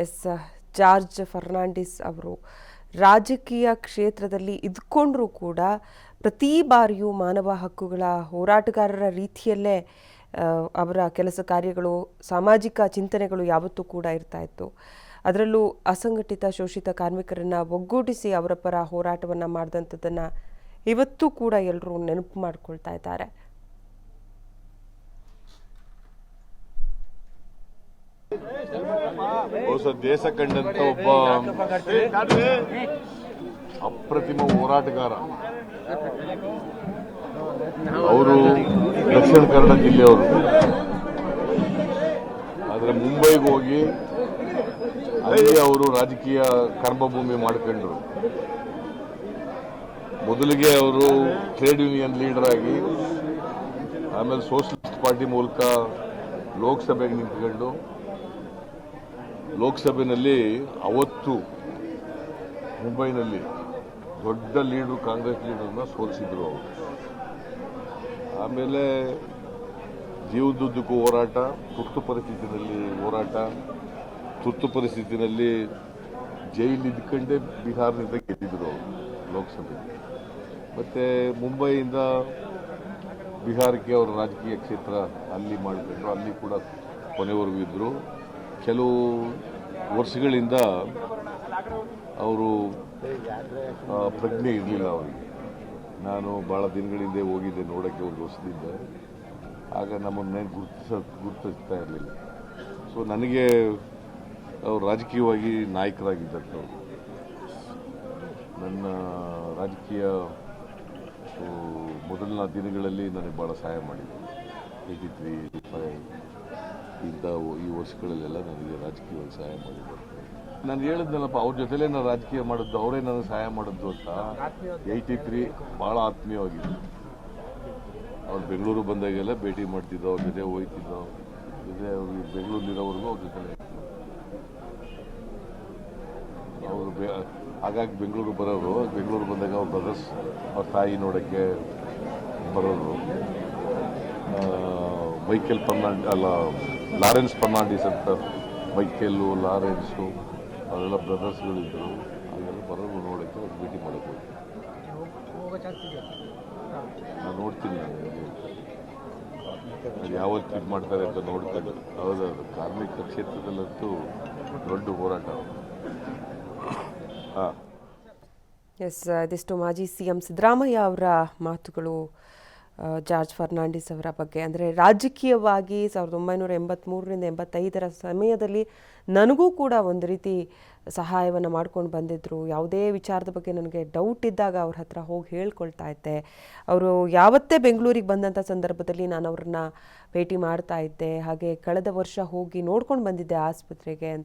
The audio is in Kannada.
ಎಸ್ ಜಾರ್ಜ್ ಫರ್ನಾಂಡಿಸ್ ಅವರು ರಾಜಕೀಯ ಕ್ಷೇತ್ರದಲ್ಲಿ ಇದ್ಕೊಂಡ್ರೂ ಕೂಡ ಪ್ರತಿ ಬಾರಿಯೂ ಮಾನವ ಹಕ್ಕುಗಳ ಹೋರಾಟಗಾರರ ರೀತಿಯಲ್ಲೇ ಅವರ ಕೆಲಸ ಕಾರ್ಯಗಳು ಸಾಮಾಜಿಕ ಚಿಂತನೆಗಳು ಯಾವತ್ತೂ ಕೂಡ ಇರ್ತಾ ಇತ್ತು. ಅದರಲ್ಲೂ ಅಸಂಘಟಿತ ಶೋಷಿತ ಕಾರ್ಮಿಕರನ್ನು ಒಗ್ಗೂಡಿಸಿ ಅವರ ಪರ ಹೋರಾಟವನ್ನು ಮಾಡಿದಂಥದ್ದನ್ನು ಇವತ್ತೂ ಕೂಡ ಎಲ್ಲರೂ ನೆನಪು ಮಾಡ್ಕೊಳ್ತಾ ಇದ್ದಾರೆ. ದೇಶ ಕಂಡಂತ ಒಬ್ಬ ಅಪ್ರತಿಮ ಹೋರಾಟಗಾರ. ಅವರು ದಕ್ಷಿಣ ಕನ್ನಡ ಜಿಲ್ಲೆಯವರು. ಆದರೆ ಮುಂಬೈಗೆ ಹೋಗಿ ಅಲ್ಲಿ ಅವರು ರಾಜಕೀಯ ಕರ್ಮಭೂಮಿ ಮಾಡಿಕೊಂಡ್ರು. ಮೊದಲಿಗೆ ಅವರು ಟ್ರೇಡ್ ಯೂನಿಯನ್ ಲೀಡರ್ ಆಗಿ, ಆಮೇಲೆ ಸೋಷಲಿಸ್ಟ್ ಪಾರ್ಟಿ ಮೂಲಕ ಲೋಕಸಭೆಗೆ ನಿಂತ್ಕೊಂಡು ಲೋಕಸಭೆಯಲ್ಲಿ ಅವತ್ತು ಮುಂಬೈನಲ್ಲಿ ದೊಡ್ಡ ಲೀಡರ್ ಕಾಂಗ್ರೆಸ್ ಲೀಡರ್ನ ಸೋಲಿಸಿದ್ರು ಅವರು. ಆಮೇಲೆ ಜೀವದುದ್ದಕ್ಕೂ ಹೋರಾಟ, ತುರ್ತು ಪರಿಸ್ಥಿತಿನಲ್ಲಿ ಹೋರಾಟ, ತುರ್ತು ಪರಿಸ್ಥಿತಿನಲ್ಲಿ ಜೈಲು ಇದ್ಕೊಂಡೇ ಬಿಹಾರದಿಂದ ಗೆದ್ದಿದ್ರು ಅವರು ಲೋಕಸಭೆ. ಮತ್ತೆ ಮುಂಬೈಯಿಂದ ಬಿಹಾರಕ್ಕೆ ಅವರ ರಾಜಕೀಯ ಕ್ಷೇತ್ರ ಅಲ್ಲಿ ಮಾಡಿಕೊಂಡು ಅಲ್ಲಿ ಕೂಡ ಕೊನೆವರೆಗೂ ಇದ್ದರು. ಕೆಲವು ವರ್ಷಗಳಿಂದ ಅವರು ಪ್ರಜ್ಞೆ ಇರಲಿಲ್ಲ ಅವರಿಗೆ. ನಾನು ಭಾಳ ದಿನಗಳಿಂದ ಹೋಗಿದ್ದೆ ನೋಡೋಕ್ಕೆ ಅವ್ರಿಗೆ ಹೊಸದಿದ್ದೆ. ಆಗ ನಮ್ಮನ್ನೇ ಗುರುತಿಸ್ತಾ ಇರಲಿಲ್ಲ. ಸೊ ನನಗೆ ಅವರು ರಾಜಕೀಯವಾಗಿ ನಾಯಕರಾಗಿದ್ದರು. ನನ್ನ ರಾಜಕೀಯ ಮೊದಲಿನ ದಿನಗಳಲ್ಲಿ ನನಗೆ ಭಾಳ ಸಹಾಯ ಮಾಡಿದರು. 83, 85 ಇಂಥ ಈ ವರ್ಷಗಳಲ್ಲೆಲ್ಲ ನನಗೆ ರಾಜಕೀಯವಾಗಿ ಸಹಾಯ ಮಾಡಿದ್ದಾರೆ. ನಾನು ಹೇಳಿದ್ನಲ್ಲಪ್ಪ, ಅವ್ರ ಜೊತೆಲೇ ನಾನು ರಾಜಕೀಯ ಮಾಡಿದ್ದು, ಅವರೇ ನನಗೆ ಸಹಾಯ ಮಾಡಿದ್ದು ಅಂತ. 83 ಭಾಳ ಆತ್ಮೀಯವಾಗಿದ್ದು. ಅವ್ರು ಬೆಂಗಳೂರು ಬಂದಾಗೆಲ್ಲ ಭೇಟಿ ಮಾಡ್ತಿದ್ದೋ, ಅವ್ರ ಜೊತೆ ಹೋಗ್ತಿದ್ದೋ, ಜೊತೆ ಅವ್ರಿಗೆ ಬೆಂಗಳೂರಿಲಿರೋವರೆಗೂ ಅವ್ರ ಜೊತೆ ಅವರು ಹಾಗಾಗಿ ಬೆಂಗಳೂರು ಬರೋರು. ಬೆಂಗಳೂರು ಬಂದಾಗ ಅವ್ರ ಬ್ರದರ್ಸ್ ಅವ್ರ ತಾಯಿ ನೋಡೋಕ್ಕೆ ಬರೋರು. ಮೈಕೆಲ್ ಲಾರೆನ್ಸ್ ಫರ್ನಾಂಡಿಸ್ ಅಂತ, ಮೈಕೆಲ್ಲು, ಲಾರೆನ್ಸು ಅವರೆಲ್ಲ ಬ್ರದರ್ಸ್ಗಳಿದ್ದರು. ಹಾಗೆಲ್ಲ ಬರೋರು ನೋಡೋಕ್ಕೆ ಅವ್ರು ಭೇಟಿ ಮಾಡೋಕ್ಕೆ ನಾನು ನೋಡ್ತೀನಿ. ನಾನು ಯಾವತ್ತು ಇದು ಮಾಡ್ತಾರೆ ಅಂತ ನೋಡ್ಕೊಂಡು. ಹೌದೌದು, ಕಾರ್ಮಿಕ ಕ್ಷೇತ್ರದಲ್ಲಂತೂ ದೊಡ್ಡ ಹೋರಾಟ. ಎಸ್, ಇದಿಷ್ಟು ಮಾಜಿ CM ಸಿದ್ದರಾಮಯ್ಯ ಅವರ ಮಾತುಗಳು ಜಾರ್ಜ್ ಫರ್ನಾಂಡಿಸ್ ಅವರ ಬಗ್ಗೆ. ಅಂದರೆ ರಾಜಕೀಯವಾಗಿ 1983ರಿಂದ 85 ಸಮಯದಲ್ಲಿ ನನಗೂ ಕೂಡ ಒಂದು ರೀತಿ ಸಹಾಯವನ್ನು ಮಾಡ್ಕೊಂಡು ಬಂದಿದ್ದರು. ಯಾವುದೇ ವಿಚಾರದ ಬಗ್ಗೆ ನನಗೆ ಡೌಟ್ ಇದ್ದಾಗ ಅವ್ರ ಹತ್ರ ಹೋಗಿ ಹೇಳ್ಕೊಳ್ತಾ ಇದ್ದೆ. ಅವರು ಯಾವತ್ತೇ ಬೆಂಗಳೂರಿಗೆ ಬಂದಂಥ ಸಂದರ್ಭದಲ್ಲಿ ನಾನು ಅವ್ರನ್ನ ಭೇಟಿ ಮಾಡ್ತಾ ಇದ್ದೆ. ಹಾಗೆ ಕಳೆದ ವರ್ಷ ಹೋಗಿ ನೋಡ್ಕೊಂಡು ಬಂದಿದ್ದೆ ಆಸ್ಪತ್ರೆಗೆ ಅಂತ.